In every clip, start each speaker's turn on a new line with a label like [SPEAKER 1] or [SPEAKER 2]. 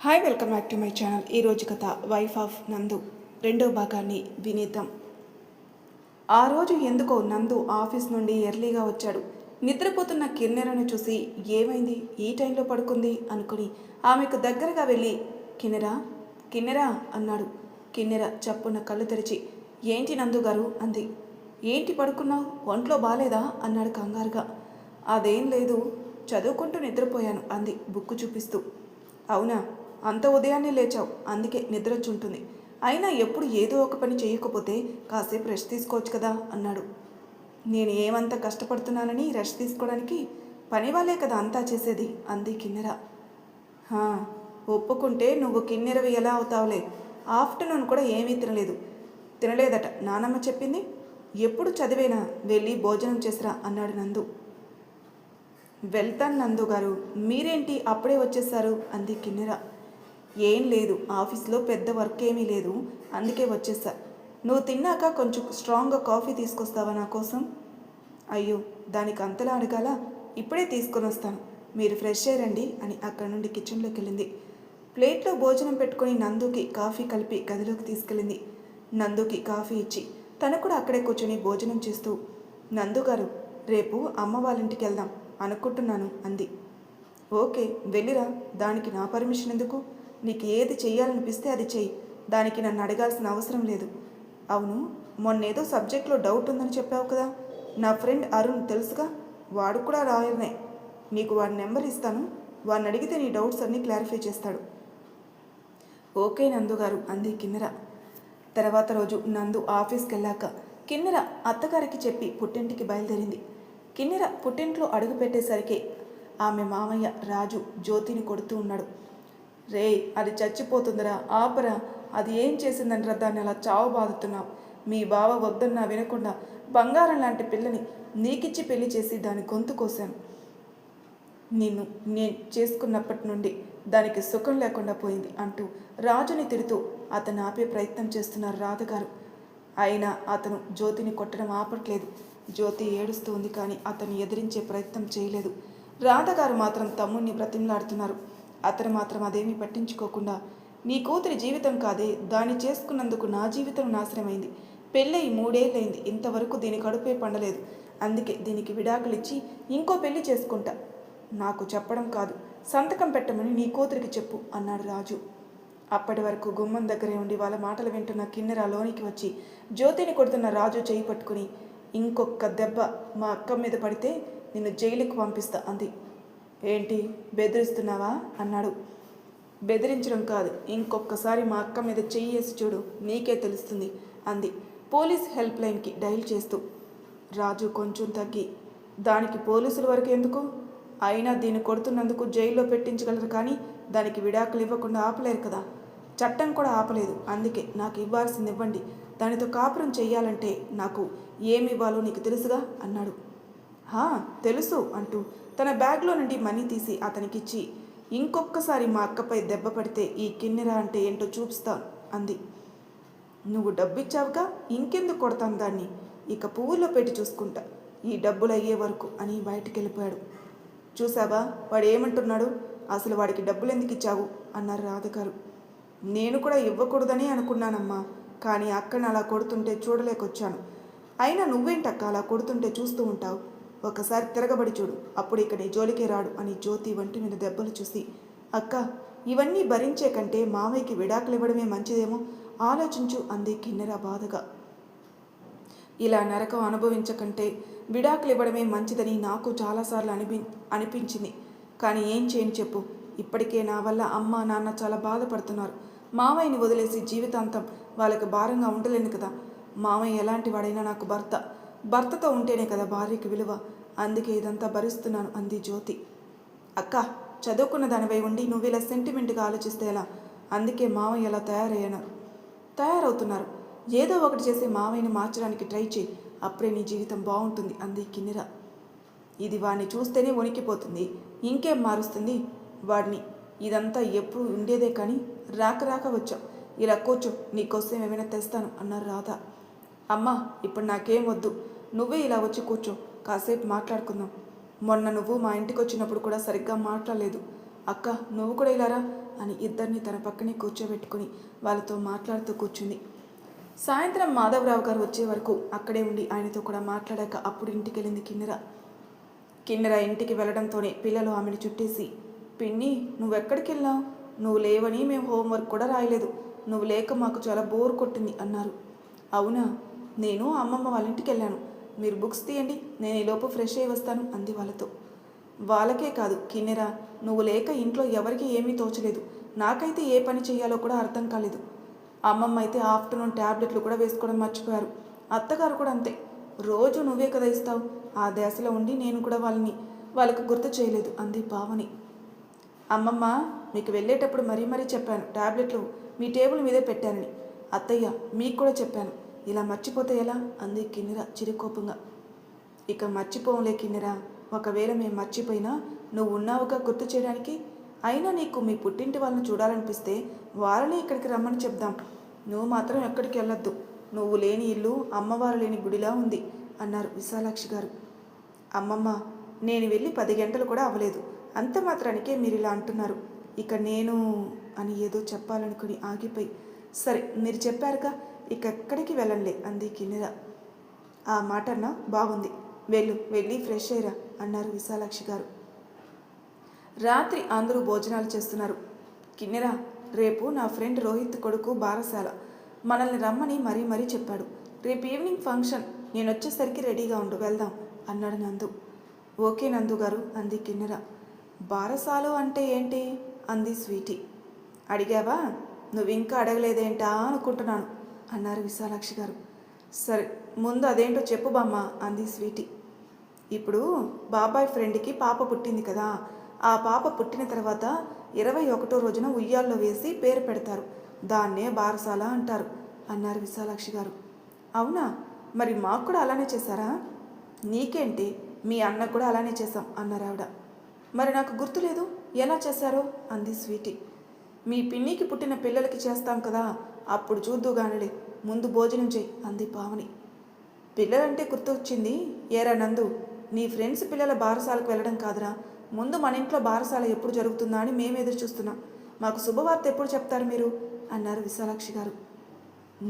[SPEAKER 1] Hi welcome back to my channel. ఈరోజు కథ wife of నందు రెండో భాగాన్ని వినేద్దాం. ఆ రోజు ఎందుకో నందు ఆఫీస్ నుండి ఎర్లీగా వచ్చాడు. నిద్రపోతున్న కిన్నెరను చూసి ఏమైంది ఈ టైంలో పడుకుంది అనుకుని ఆమెకు దగ్గరగా వెళ్ళి కిన్నెరా కిన్నెరా అన్నాడు. కిన్నెర చప్పున కళ్ళు తెరిచి ఏంటి నందు గారు అంది. ఏంటి పడుకున్నావు, ఒంట్లో బాలేదా అన్నాడు కంగారుగా. అదేం లేదు, చదువుకుంటూ నిద్రపోయాను అంది బుక్కు చూపిస్తూ. అవునా, అంత ఉదయాన్నే లేచావు, అందుకే నిద్రొచ్చుంటుంది. అయినా ఎప్పుడు ఏదో ఒక పని చేయకపోతే కాసేపు రెస్ట్ తీసుకోవచ్చు కదా అన్నాడు. నేను ఏమంత కష్టపడుతున్నానని రెస్ట్ తీసుకోవడానికి? పని వాళ్ళే కదా అంతా చేసేది అంది కిన్నెర. ఒప్పుకుంటే నువ్వు కిన్నెరవి ఎలా అవుతావులే. ఆఫ్టర్నూన్ కూడా ఏమీ తినలేదట నానమ్మ చెప్పింది. ఎప్పుడు చదివేనా, వెళ్ళి భోజనం చేసిరా అన్నాడు నందు. వెళ్తాను నందు గారు, మీరేంటి అప్పుడే వచ్చేసారు అంది కిన్నెర. ఏం లేదు, ఆఫీస్లో పెద్ద వర్క్ ఏమీ లేదు, అందుకే వచ్చేసా. నువ్వు తిన్నాక కొంచెం స్ట్రాంగ్గా కాఫీ తీసుకొస్తావా నా కోసం? అయ్యో, దానికి అంతలా అడగాల, ఇప్పుడే తీసుకొని వస్తాను, మీరు ఫ్రెష్ అయ్యారండి అని అక్కడి నుండి కిచెన్లోకి వెళ్ళింది. ప్లేట్లో భోజనం పెట్టుకొని నందుకి కాఫీ కలిపి గదిలోకి తీసుకెళ్ళింది. నందుకి కాఫీ ఇచ్చి తను కూడా అక్కడే కూర్చొని భోజనం చేస్తూ, నందు గారు, రేపు అమ్మ వాళ్ళ ఇంటికి వెళ్దాం అనుకుంటున్నాను అంది. ఓకే వెళ్ళిరా, దానికి నా పర్మిషన్ ఎందుకు? నీకు ఏది చెయ్యాలనిపిస్తే అది చెయ్యి, దానికి నన్ను అడగాల్సిన అవసరం లేదు. అవును, మొన్నేదో సబ్జెక్ట్లో డౌట్ ఉందని చెప్పావు కదా, నా ఫ్రెండ్ అరుణ్ తెలుసుగా, వాడు కూడా రాయర్నే. నీకు వాడి నెంబర్ ఇస్తాను, వాడిని అడిగితే నీ డౌట్స్ అన్నీ క్లారిఫై చేస్తాడు. ఓకే నందు గారు అంది కిన్నెర. తర్వాత రోజు నందు ఆఫీస్కి వెళ్ళాక కిన్నెర అత్తగారికి చెప్పి పుట్టింటికి బయలుదేరింది. కిన్నెర పుట్టింట్లో అడుగు పెట్టేసరికి ఆమె మామయ్య రాజు జ్యోతిని కొడుతూ ఉన్నాడు. రే, అది చచ్చిపోతుందిరా, ఆపరా, అది ఏం చేసిందంటరా దాన్ని అలా చావు బాదుతున్నావు. మీ బావ వద్దన్నా వినకుండా బంగారం లాంటి పిల్లని నీకిచ్చి పెళ్లి చేసి దాని గొంతు కోశాను. నేను చేసుకున్నప్పటి నుండి దానికి సుఖం లేకుండా పోయింది అంటూ రాజుని తిడుతూ అతను ఆపే ప్రయత్నం చేస్తున్నారు రాధగారు. అయినా అతను జ్యోతిని కొట్టడం ఆపట్లేదు. జ్యోతి ఏడుస్తూ ఉంది, కానీ అతను ఎదిరించే ప్రయత్నం చేయలేదు. రాధగారు మాత్రం తమ్ముణ్ణి బ్రతిమలాడుతున్నారు. అతను మాత్రం అదేమీ పట్టించుకోకుండా, నీ కూతురి జీవితం కాదే, దాన్ని చేసుకున్నందుకు నా జీవితం నాశనమైంది. పెళ్ళై 3 ఏళ్ళైంది, ఇంతవరకు దీని కడుపే పండలేదు. అందుకే దీనికి విడాకులిచ్చి ఇంకో పెళ్లి చేసుకుంటా. నాకు చెప్పడం కాదు, సంతకం పెట్టమని నీ కూతురికి చెప్పు అన్నాడు రాజు. అప్పటి వరకు గుమ్మం దగ్గరే ఉండి వాళ్ళ మాటలు వింటున్న కిన్నెర లోనికి వచ్చి జ్యోతిని కొడుతున్న రాజు చేయి పట్టుకుని, ఇంకొక దెబ్బ మా అక్క మీద పడితే నిన్ను జైలుకి పంపిస్తా అంది. ఏంటి, బెదిరిస్తున్నావా అన్నాడు. బెదిరించడం కాదు, ఇంకొకసారి మా అక్క మీద చెయ్యి వేసి చూడు, నీకే తెలుస్తుంది అంది పోలీస్ హెల్ప్ లైన్కి డైల్ చేస్తూ. రాజు కొంచెం తగ్గి, దానికి పోలీసుల వరకు ఎందుకు? అయినా దీన్ని కొడుతున్నందుకు జైల్లో పెట్టించగలరు, కానీ దానికి విడాకులు ఇవ్వకుండా ఆపలేరు కదా. చట్టం కూడా ఆపలేదు, అందుకే నాకు ఇవ్వాల్సింది ఇవ్వండి. దానితో కాపురం చెయ్యాలంటే నాకు ఏమి ఇవ్వాలో నీకు తెలుసుగా అన్నాడు. తెలుసు అంటూ తన బ్యాగ్లో నుండి మనీ తీసి అతనికిచ్చి, ఇంకొకసారి మా అక్కపై దెబ్బ పడితే ఈ కిన్నెర అంటే ఏంటో చూపిస్తాను అంది. నువ్వు డబ్బిచ్చావుగా, ఇంకెందుకు కొడతాను దాన్ని, ఇక పువ్వుల్లో పెట్టి చూసుకుంటా, ఈ డబ్బులు అయ్యే వరకు అని బయటికి వెళ్ళిపోయాడు. చూసావా వాడు ఏమంటున్నాడు, అసలు వాడికి డబ్బులు ఎందుకు ఇచ్చావు అన్నారు రాధగారు. నేను కూడా ఇవ్వకూడదని అనుకున్నానమ్మా, కానీ అక్కని అలా కొడుతుంటే చూడలేకొచ్చాను. అయినా నువ్వేంటక్క అలా కొడుతుంటే చూస్తూ ఉంటావు, ఒకసారి తిరగబడి చూడు, అప్పుడు ఇక నీ జోలికే రాడు అని జ్యోతి వంటి మీద దెబ్బలు చూసి, అక్క ఇవన్నీ భరించే కంటే మామయ్యకి విడాకులు ఇవ్వడమే మంచిదేమో ఆలోచించు అంది కిన్నెర బాధగా. ఇలా నరకం అనుభవించకంటే విడాకులు ఇవ్వడమే మంచిదని నాకు చాలాసార్లు అనిపించింది, కానీ ఏం చేయని చెప్పు. ఇప్పటికే నా వల్ల అమ్మ నాన్న చాలా బాధపడుతున్నారు. మామయ్యని వదిలేసి జీవితాంతం వాళ్ళకి భారంగా ఉండలేను కదా. మామయ్య ఎలాంటి వాడైనా నాకు భర్తతో ఉంటేనే కదా భార్యకి విలువ, అందుకే ఇదంతా భరిస్తున్నాను అంది జ్యోతి. అక్క, చదువుకున్న దానిపై ఉండి నువ్వు ఇలా సెంటిమెంట్గా ఆలోచిస్తే ఎలా? అందుకే మామయ్య ఎలా తయారవుతున్నారు. ఏదో ఒకటి చేసి మామయ్యని మార్చడానికి ట్రై చేయి, అప్పుడే నీ జీవితం బాగుంటుంది అంది కిన్నెర. ఇది వాడిని చూస్తేనే వణికిపోతుంది, ఇంకేం మారుస్తుంది వాడిని? ఇదంతా ఎప్పుడు ఉండేదే, కానీ రాక వచ్చాం. ఇలా కూర్చో, నీకోసం ఏమైనా తెస్తాను అన్నారు రాధ. అమ్మా, ఇప్పుడు నాకేం వద్దు, నువ్వే ఇలా వచ్చి కూర్చో, కాసేపు మాట్లాడుకుందాం. మొన్న నువ్వు మా ఇంటికి వచ్చినప్పుడు కూడా సరిగ్గా మాట్లాడలేదు. అక్క నువ్వు కూడా ఇలారా అని ఇద్దరిని తన పక్కనే కూర్చోబెట్టుకుని వాళ్ళతో మాట్లాడుతూ కూర్చుంది. సాయంత్రం మాధవరావు గారు వచ్చే వరకు అక్కడే ఉండి ఆయనతో కూడా మాట్లాడాక అప్పుడు ఇంటికి వెళ్ళింది కిన్నెర. కిన్నెర ఇంటికి వెళ్ళడంతోనే పిల్లలు ఆమెను చుట్టేసి, పిన్ని నువ్వెక్కడికి వెళ్ళావు? నువ్వు లేవని మేము హోంవర్క్ కూడా రాయలేదు. నువ్వు లేక మాకు చాలా బోర్ కొట్టింది అన్నారు. అవునా, నేను అమ్మమ్మ వాళ్ళ ఇంటికి వెళ్ళాను. మీరు బుక్స్ తీయండి, నేను ఈలోపు ఫ్రెష్ అయ్యి వస్తాను అంది వాళ్ళతో. వాళ్ళకే కాదు కిన్నెర, నువ్వు లేక ఇంట్లో ఎవరికి ఏమీ తోచలేదు. నాకైతే ఏ పని చేయాలో కూడా అర్థం కాలేదు. అమ్మమ్మ అయితే ఆఫ్టర్నూన్ ట్యాబ్లెట్లు కూడా వేసుకోవడం మర్చిపోయారు. అత్తగారు కూడా అంతే. రోజు నువ్వే కదా ఇస్తావు. ఆ దేశలో ఉండి నేను కూడా వాళ్ళకు గుర్తు చేయలేదు అంది పావని. అమ్మమ్మ మీకు వెళ్ళేటప్పుడు మరీ మరీ చెప్పాను, ట్యాబ్లెట్లు మీ టేబుల్ మీదే పెట్టానని. అత్తయ్య మీకు కూడా చెప్పాను, ఇలా మర్చిపోతే ఎలా అంది కిన్నెర చిరుకోపంగా. ఇక మర్చిపోంలే కిన్నెర, ఒకవేళ మేము మర్చిపోయినా నువ్వు ఉన్నావుగా గుర్తు చేయడానికి. అయినా నీకు మీ పుట్టింటి వాళ్ళని చూడాలనిపిస్తే వాళ్ళని ఇక్కడికి రమ్మని చెప్దాం. నువ్వు మాత్రం ఎక్కడికి వెళ్ళొద్దు. నువ్వు లేని ఇల్లు అమ్మవారు లేని గుడిలా ఉంది అన్నారు విశాలాక్షి గారు. అమ్మమ్మ నేను వెళ్ళి 10 గంటలు కూడా అవ్వలేదు. అంత మాత్రానికే మీరు ఇలా అంటున్నారు. ఇక నేను అని ఏదో చెప్పాలనుకుని ఆగిపోయి, సరే మీరు చెప్పారుగా, ఇక ఎక్కడికి వెళ్ళండి అంది కిన్నెర. ఆ మాట అన్నా బాగుంది, వెళ్ళి ఫ్రెష్ అయ్యరా అన్నారు విశాలాక్షి గారు. రాత్రి అందరూ భోజనాలు చేస్తున్నారు. కిన్నెర, రేపు నా ఫ్రెండ్ రోహిత్ కొడుకు బారసాల, మనల్ని రమ్మని మరీ చెప్పాడు. రేపు ఈవినింగ్ ఫంక్షన్, నేను వచ్చేసరికి రెడీగా ఉండు, వెళ్దాం అన్నాడు నందు. ఓకే నందు గారు అంది కిన్నెర. బారసాలు అంటే ఏంటి అంది స్వీటీ. అడిగావా? నువ్వు ఇంకా అడగలేదేంటా అనుకుంటున్నాను అన్నారు విశాలాక్షి గారు. సరే ముందు అదేంటో చెప్పు బామ్మ అంది స్వీటీ. ఇప్పుడు బాబాయ్ ఫ్రెండ్కి పాప పుట్టింది కదా, ఆ పాప పుట్టిన తర్వాత 21వ రోజున ఉయ్యాల్లో వేసి పేరు పెడతారు. దాన్నే బారసాల అంటారు అన్నారు విశాలాక్షి గారు. అవునా, మరి మాకు కూడా అలానే చేశారా? నీకేంటి, మీ అన్న కూడా అలానే చేశాం అన్నారు ఆవిడ. మరి నాకు గుర్తులేదు, ఎలా చేశారో అంది స్వీటీ. మీ పిన్నికి పుట్టిన పిల్లలకి చేస్తాం కదా, అప్పుడు చూద్దుగానలే, ముందు భోజనం చెయ్యి అంది పావని. పిల్లలంటే గుర్తొచ్చింది. ఏరా నందు, నీ ఫ్రెండ్స్ పిల్లల బారసాలకు వెళ్ళడం కాదురా, ముందు మన ఇంట్లో బారసాల ఎప్పుడు జరుగుతుందా అని మేము ఎదురు చూస్తున్నాం. మాకు శుభవార్త ఎప్పుడు చెప్తారు మీరు అన్నారు విశాలాక్షి గారు.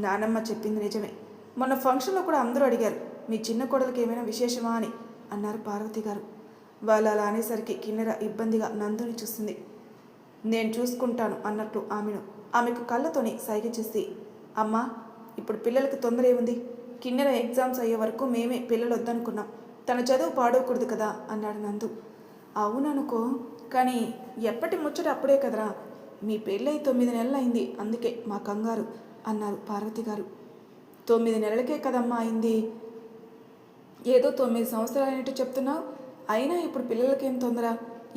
[SPEAKER 1] నానమ్మ చెప్పింది నిజమే. మొన్న ఫంక్షన్లో కూడా అందరూ అడిగారు, మీ చిన్న కోడలికి ఏమైనా విశేషమా అని అన్నారు పార్వతి గారు. వాళ్ళు అలా అనేసరికి కిన్నెర ఇబ్బందిగా నందుని చూస్తుంది. నేను చూసుకుంటాను అన్నట్టు ఆమెకు కళ్ళతోని సైగ చేసి, అమ్మా ఇప్పుడు పిల్లలకి తొందర ఏముంది? కిన్నెర ఎగ్జామ్స్ అయ్యే వరకు మేమే పిల్లలు వద్దనుకున్నాం, తన చదువు పాడవకూడదు కదా అన్నాడు నందు. అవుననుకో, కానీ ఎప్పటి ముచ్చట అప్పుడే కదరా, మీ పెళ్ళై 9 నెలలు అయింది, అందుకే మా కంగారు అన్నారు పార్వతి గారు. 9 నెలలకే కదమ్మా అయింది, ఏదో 9 సంవత్సరాలు అయినట్టు చెప్తున్నావు. అయినా ఇప్పుడు పిల్లలకేం తొందర,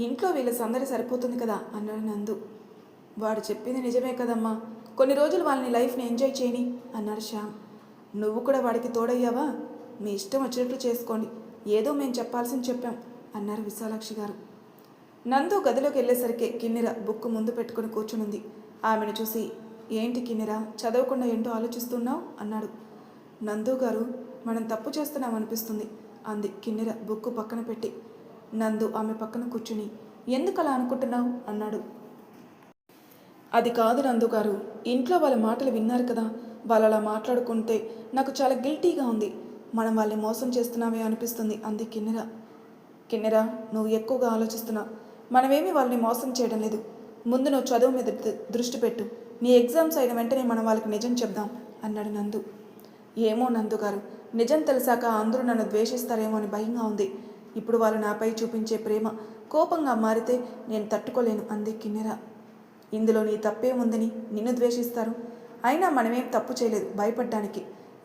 [SPEAKER 1] ఇంట్లో వీళ్ళ సందడి సరిపోతుంది కదా అన్నాడు నందు. వాడు చెప్పింది నిజమే కదమ్మా, కొన్ని రోజులు వాళ్ళని లైఫ్ని ఎంజాయ్ చేయని అన్నాడు శ్యామ్. నువ్వు కూడా వాడికి తోడయ్యావా? మీ ఇష్టం వచ్చినట్లు చేసుకోండి, ఏదో మేము చెప్పాల్సింది చెప్పాం అన్నారు విశాలాక్షి గారు. నందు గదిలోకి వెళ్ళేసరికి కిన్నెర బుక్ ముందు పెట్టుకుని కూర్చునుంది. ఆమెను చూసి, ఏంటి కిన్నెర, చదవకుండా ఏంటో ఆలోచిస్తున్నావు అన్నాడు. నందు గారు, మనం తప్పు చేస్తున్నాం అనిపిస్తుంది అంది కిన్నెర బుక్కు పక్కన పెట్టి. నందు ఆమె పక్కన కూర్చుని, ఎందుకు అలా అనుకుంటున్నావు అన్నాడు. అది కాదు నందు గారు, ఇంట్లో వాళ్ళ మాటలు విన్నారు కదా, వాళ్ళు అలా మాట్లాడుకుంటే నాకు చాలా గిల్టీగా ఉంది. మనం వాళ్ళని మోసం చేస్తున్నామే అనిపిస్తుంది అంది కిన్నెర. కిన్నెర, నువ్వు ఎక్కువగా ఆలోచిస్తున్నావు. మనమేమీ వాళ్ళని మోసం చేయడం లేదు. ముందు నువ్వు చదువు మీద దృష్టి పెట్టు. నీ ఎగ్జామ్స్ అయిన వెంటనే మనం వాళ్ళకి నిజం చెప్దాం అన్నాడు నందు. ఏమో నందు గారు, నిజం తెలిసాక అందరూ నన్ను ద్వేషిస్తారేమో అని భయంగా ఉంది. ఇప్పుడు వాళ్ళు నాపై చూపించే ప్రేమ కోపంగా మారితే నేను తట్టుకోలేను అంది కిన్నెర. ఇందులో నీ తప్పేముందని నిన్ను ద్వేషిస్తారు? అయినా మనమేం తప్పు చేయలేదు భయపడ్డానికి.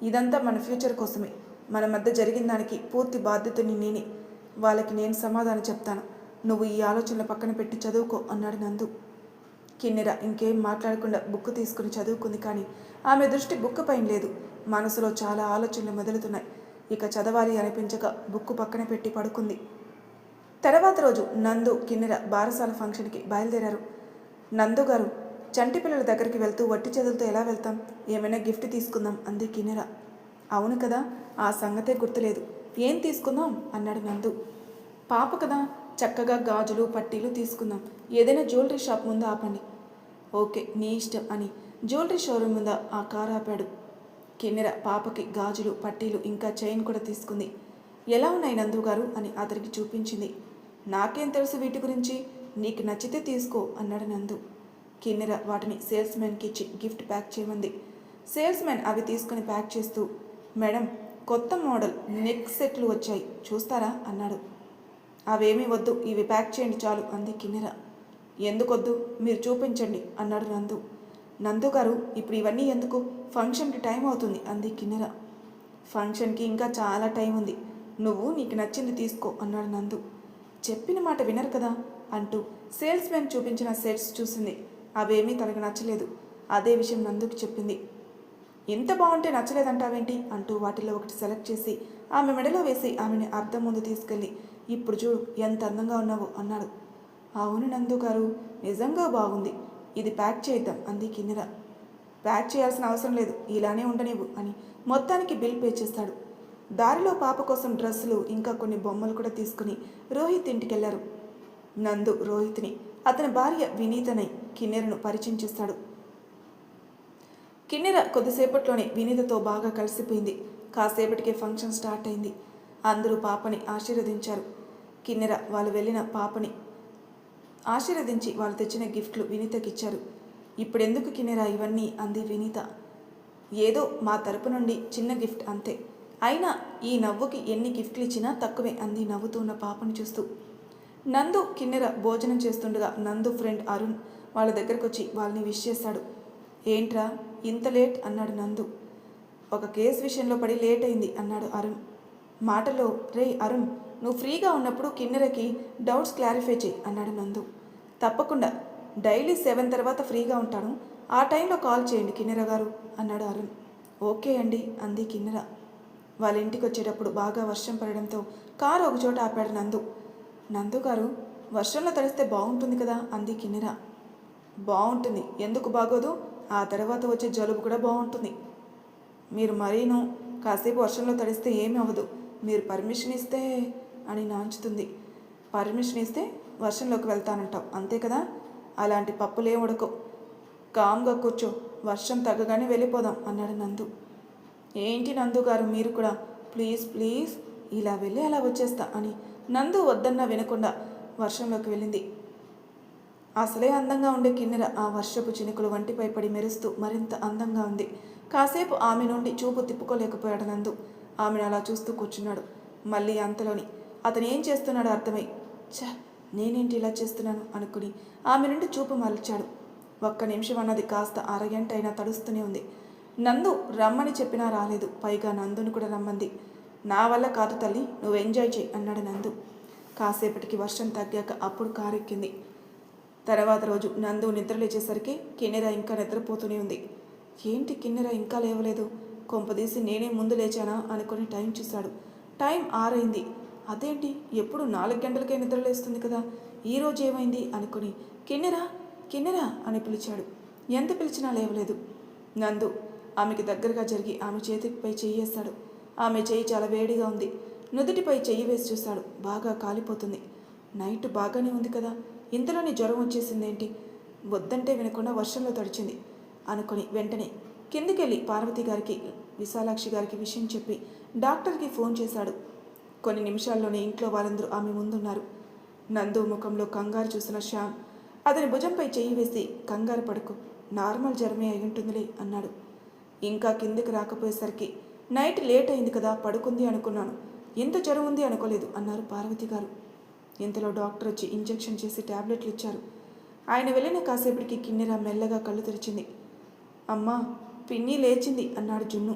[SPEAKER 1] ఇదంతా మన ఫ్యూచర్ కోసమే. మన మధ్య జరిగిన దానికి పూర్తి బాధ్యతని నేనే. వాళ్ళకి నేను సమాధానం చెప్తాను. నువ్వు ఈ ఆలోచనలు పక్కన పెట్టి చదువుకో అన్నాడు నందు. కిన్నెర ఇంకేం మాట్లాడకుండా బుక్ తీసుకుని చదువుకుంది. కానీ ఆమె దృష్టి బుక్ పైన లేదు. మనసులో చాలా ఆలోచనలు మొదలుతున్నాయి. ఇక చదవాలి అనిపించక బుక్కు పక్కన పెట్టి పడుకుంది. తర్వాత రోజు నందు కిన్నెర బారసాల ఫంక్షన్కి బయలుదేరారు. నందు గారు, చంటి పిల్లల దగ్గరికి వెళ్తూ వట్టి చేతులతో ఎలా వెళ్తాం? ఏమైనా గిఫ్ట్ తీసుకుందాం అంది కిన్నెర. అవును కదా, ఆ సంగతే గుర్తులేదు. ఏం తీసుకుందాం అన్నాడు నందు. పాప కదా, చక్కగా గాజులు పట్టీలు తీసుకుందాం. ఏదైనా జ్యువెలరీ షాప్ ముందు ఆపండి. ఓకే నీ ఇష్టం అని జ్యువెలరీ షోరూమ్ ముందు ఆ కారు ఆపాడు. కిన్నెర పాపకి గాజులు పట్టీలు ఇంకా చైన్ కూడా తీసుకుంది. ఎలా ఉన్నాయి నందు గారు అని అతనికి చూపించింది. నాకేం తెలుసు వీటి గురించి, నీకు నచ్చితే తీసుకో అన్నాడు నందు. కిన్నెర వాటిని సేల్స్మెన్కి ఇచ్చి గిఫ్ట్ ప్యాక్ చేయమంది. సేల్స్మెన్ అవి తీసుకుని ప్యాక్ చేస్తూ, మేడం కొత్త మోడల్ నెక్ సెట్లు వచ్చాయి చూస్తారా అన్నాడు. అవేమీ వద్దు, ఇవి ప్యాక్ చేయండి చాలు అంది కిన్నెర. ఎందుకొద్దు, మీరు చూపించండి అన్నాడు నందు. నందు గారు ఇప్పుడు ఇవన్నీ ఎందుకు, ఫంక్షన్కి టైం అవుతుంది అంది కిన్నెర. ఫంక్షన్కి ఇంకా చాలా టైం ఉంది, నువ్వు నీకు నచ్చింది తీసుకో అన్నాడు నందు. చెప్పిన మాట వినరు కదా అంటూ సేల్స్మెన్ చూపించిన సెట్స్ చూసింది. అవేమీ తనకు నచ్చలేదు. అదే విషయం నందుకి చెప్పింది. ఇంత బాగుంటే నచ్చలేదంటావేంటి అంటూ వాటిలో ఒకటి సెలెక్ట్ చేసి ఆమె మెడలో వేసి ఆమెని అద్దం ముందు తీసుకెళ్ళి, ఇప్పుడు చూడు ఎంత అందంగా ఉన్నావో అన్నాడు. అవును నందు గారు, నిజంగా బాగుంది, ఇది ప్యాక్ చేద్దాం అంది కిన్నెర. ప్యాక్ చేయాల్సిన అవసరం లేదు, ఇలానే ఉండనివ్వు అని మొత్తానికి బిల్ పే చేస్తాడు. దారిలో పాప కోసం డ్రెస్సులు ఇంకా కొన్ని బొమ్మలు కూడా తీసుకుని రోహిత్ ఇంటికెళ్లారు. నందు రోహిత్ని అతని భార్య వినీతనై కిన్నెరను పరిచయం చేస్తాడు. కిన్నెర కొద్దిసేపట్లోనే వినీతతో బాగా కలిసిపోయింది. కాసేపటికే ఫంక్షన్ స్టార్ట్ అయింది. అందరూ పాపని ఆశీర్వదించారు. కిన్నెర వాళ్ళు వెళ్ళిన పాపని ఆశీర్వదించి వాళ్ళు తెచ్చిన గిఫ్ట్లు వినీతకిచ్చారు. ఇప్పుడెందుకు కిన్నెర ఇవన్నీ అంది వినీత. ఏదో మా తరపు నుండి చిన్న గిఫ్ట్ అంతే, అయినా ఈ నవ్వుకి ఎన్ని గిఫ్ట్లు ఇచ్చినా తక్కువే అంది నవ్వుతున్న పాపను చూస్తూ. నందు కిన్నెర భోజనం చేస్తుండగా నందు ఫ్రెండ్ అరుణ్ వాళ్ళ దగ్గరకు వచ్చి వాళ్ళని విష్ చేశాడు. ఏంట్రా ఇంత లేట్ అన్నాడు నందు. ఒక కేసు విషయంలో పడి లేట్ అయింది అన్నాడు అరుణ్. మాటలో రే అరుణ్, నువ్వు ఫ్రీగా ఉన్నప్పుడు కిన్నెరకి డౌట్స్ క్లారిఫై చేయి అన్నాడు నందు. తప్పకుండా, డైలీ 7 తర్వాత ఫ్రీగా ఉంటాను, ఆ టైంలో కాల్ చేయండి కిన్నెర గారు అన్నాడు అరుణ్. ఓకే అండి అంది కిన్నెర. వాళ్ళ ఇంటికి వచ్చేటప్పుడు బాగా వర్షం పడడంతో కారు ఒకచోట ఆపాడు నందు. నందు గారు, వర్షంలో తడిస్తే బాగుంటుంది కదా అంది కిన్నెర. బాగుంటుంది, ఎందుకు బాగోదు, ఆ తర్వాత వచ్చే జలుబు కూడా బాగుంటుంది. మీరు మరీను కాసేపు వర్షంలో తడిస్తే ఏమీ అవ్వదు, మీరు పర్మిషన్ ఇస్తే అని నాంచుతుంది. పర్మిషన్ ఇస్తే వర్షంలోకి వెళ్తానంటావు అంతే కదా, అలాంటి పప్పులే ఉడకో, కామ్గా కూర్చో, వర్షం తగ్గగానే వెళ్ళిపోదాం అన్నాడు నందు. ఏంటి నందు గారు మీరు కూడా, ప్లీజ్ ప్లీజ్ ఇలా వెళ్ళి అలా వచ్చేస్తా అని నందు వద్దన్నా వినకుండా వర్షంలోకి వెళ్ళింది. అసలే అందంగా ఉండే కిన్నెర ఆ వర్షపు చినుకులు వంటిపై పడి మెరుస్తూ మరింత అందంగా ఉంది. కాసేపు ఆమె నుండి చూపు తిప్పుకోలేకపోయాడు నందు. ఆమెను అలా చూస్తూ కూర్చున్నాడు. మళ్ళీ అంతలోని అతను ఏం చేస్తున్నాడో అర్థమై, నేనేంటి ఇలా చేస్తున్నాను అనుకుని ఆమె నుండి చూపు మరల్చాడు. ఒక్క నిమిషం అన్నది కాస్త అరగంట అయినా తడుస్తూనే ఉంది. నందు రమ్మని చెప్పినా రాలేదు, పైగా నందుని కూడా రమ్మంది. నా వల్ల కాదు తల్లి, నువ్వు ఎంజాయ్ చేయి అన్నాడు నందు. కాసేపటికి వర్షం తగ్గాక అప్పుడు కారెక్కింది. తర్వాత రోజు నందు నిద్ర లేచేసరికి కిన్నెర ఇంకా నిద్రపోతూనే ఉంది. ఏంటి కిన్నెర ఇంకా లేవలేదు, కొంపదీసి నేనే ముందు లేచానా అనుకుని టైం చూశాడు. టైం 6 అయింది. అదేంటి ఎప్పుడు 4 గంటలకే నిద్ర లేస్తుంది కదా, ఈరోజు ఏమైంది అనుకుని కిన్నెరా కిన్నెరా అని పిలిచాడు. ఎంత పిలిచినా లేవలేదు. నందు ఆమెకి దగ్గరగా జరిగి ఆమె చేతిపై చెయ్యేశాడు. ఆమె చెయ్యి చాలా వేడిగా ఉంది. నుదుటిపై చెయ్యి వేసి చూశాడు. బాగా కాలిపోతుంది. నైట్ బాగానే ఉంది కదా, ఇంతలోని జ్వరం వచ్చేసిందేంటి, వద్దంటే వినకుండా వర్షంలో తడిచింది అనుకుని వెంటనే కిందికెళ్ళి పార్వతి గారికి విశాలాక్షి గారికి విషయం చెప్పి డాక్టర్కి ఫోన్ చేశాడు. కొన్ని నిమిషాల్లోనే ఇంట్లో వాళ్ళందరూ ఆమె ముందున్నారు. నందు ముఖంలో కంగారు చూసిన శ్యామ్ అతని భుజంపై చెయ్యి వేసి, కంగారు పడకు, నార్మల్ జ్వరమే అయి ఉంటుందిలే అన్నాడు. ఇంకా కిందికి రాకపోయేసరికి నైట్ లేట్ అయింది కదా, పడుకుంది అనుకున్నాను, ఎంత జ్వరం ఉంది అనుకోలేదు అన్నారు పార్వతి గారు. ఇంతలో డాక్టర్ వచ్చి ఇంజెక్షన్ చేసి టాబ్లెట్లు ఇచ్చారు. ఆయన వెళ్ళిన కాసేపటికి కిన్నెర మెల్లగా కళ్ళు తెరిచింది. అమ్మా, పిన్ని లేచింది అన్నాడు జున్ను.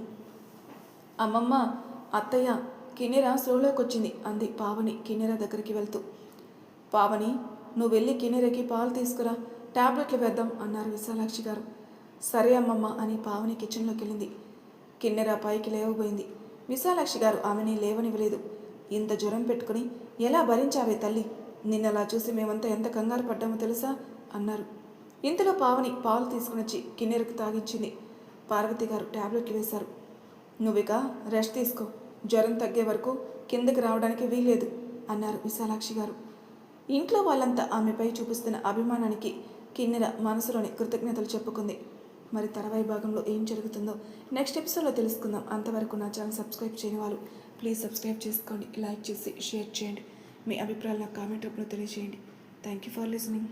[SPEAKER 1] అమ్మమ్మ, అత్తయ్య, కిన్నెర స్లోలోకి వచ్చింది అంది పావని కిన్నెర దగ్గరికి వెళ్తూ. పావని, నువ్వు వెళ్ళి కిన్నెరకి పాలు తీసుకురా, టాబ్లెట్లు వేద్దాం అన్నారు విశాలాక్షి గారు. సరే అమ్మమ్మ అని పావని కిచెన్లోకి వెళ్ళింది. కిన్నెర పైకి లేవబోయింది. విశాలాక్షి గారు ఆమెని లేవనివ్వలేదు. ఇంత జ్వరం పెట్టుకుని ఎలా భరించావే తల్లి, నిన్నలా చూసి మేమంతా ఎంత కంగారు పడ్డామో తెలుసా అన్నారు. ఇంతలో పావని పాలు తీసుకుని వచ్చి కిన్నెరకు తాగించింది. పార్వతి గారు టాబ్లెట్లు వేశారు. నువ్విక రెస్ట్ తీసుకో, జ్వరం తగ్గే వరకు కిందకి రావడానికి వీల్లేదు అన్నారు విశాలాక్షి గారు. ఇంట్లో వాళ్ళంతా ఆమెపై చూపిస్తున్న అభిమానానికి కిన్నెర మనసులోని కృతజ్ఞతలు చెప్పుకుంది. మరి తర్వాయి భాగంలో ఏం జరుగుతుందో నెక్స్ట్ ఎపిసోడ్లో తెలుసుకుందాం. అంతవరకు నా ఛానల్ సబ్స్క్రైబ్ చేయని వాళ్ళు ప్లీజ్ సబ్స్క్రైబ్ చేసుకోండి, లైక్ చేసి షేర్ చేయండి, మీ అభిప్రాయాలు నాకు కామెంట్ రూపంలో తెలియజేయండి. Thank you for listening.